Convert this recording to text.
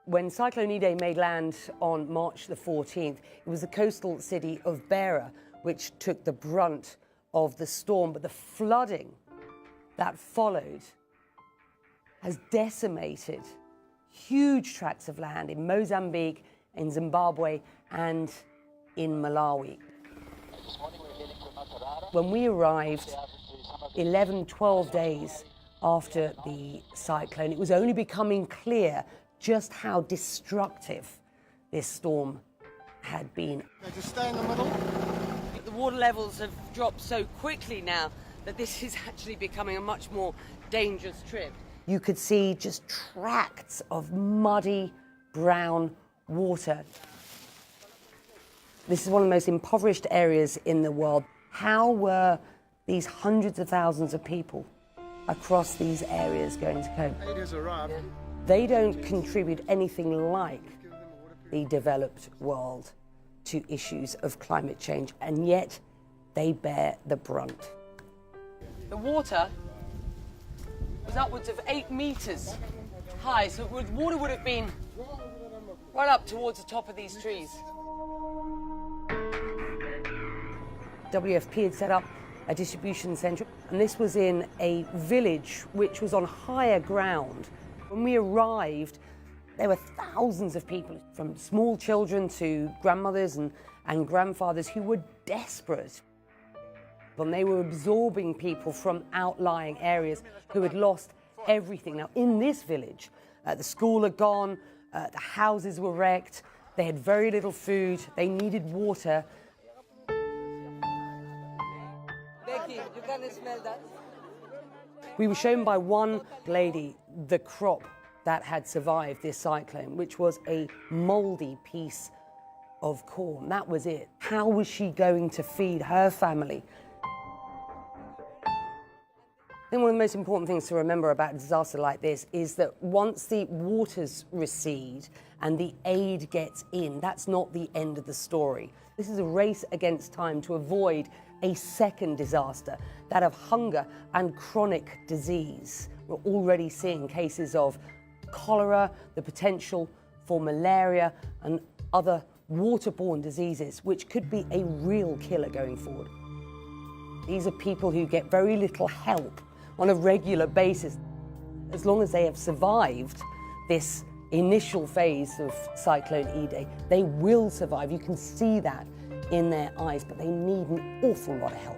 When Cyclone Idai made land on March the 14th, it was the coastal city of Beira which took the brunt of the storm, but the flooding that followed has decimated huge tracts of land in Mozambique, in Zimbabwe, and in Malawi. When we arrived 11, 12 days after the cyclone, it was only becoming clear just how destructive this storm had been. Just stay in the middle. The water levels have dropped so quickly now that this is actually becoming a much more dangerous trip. You could see just tracts of muddy brown water. This is one of the most impoverished areas in the world. How were these hundreds of thousands of people across these areas going to cope? Aid has arrived. They don't contribute anything like the developed world to issues of climate change, and yet they bear the brunt. The water was upwards of 8 meters high, so the water would have been right up towards the top of these trees. WFP had set up a distribution centre, and this was in a village which was on higher ground. When we arrived, there were thousands of people, from small children to grandmothers and grandfathers, who were desperate. And they were absorbing people from outlying areas who had lost everything. Now, in this village, the school had gone, the houses were wrecked, they had very little food, they needed water. Becky, you can smell that? We were shown by one lady the crop that had survived this cyclone, which was a mouldy piece of corn. That was it. How was she going to feed her family? I think one of the most important things to remember about a disaster like this is that once the waters recede and the aid gets in, that's not the end of the story. This is a race against time to avoid a second disaster, that of hunger and chronic disease. We're already seeing cases of cholera, the potential for malaria and other waterborne diseases, which could be a real killer going forward. These are people who get very little help on a regular basis. As long as they have survived this initial phase of Cyclone Idai, they will survive. You can see that in their eyes, but they need an awful lot of help.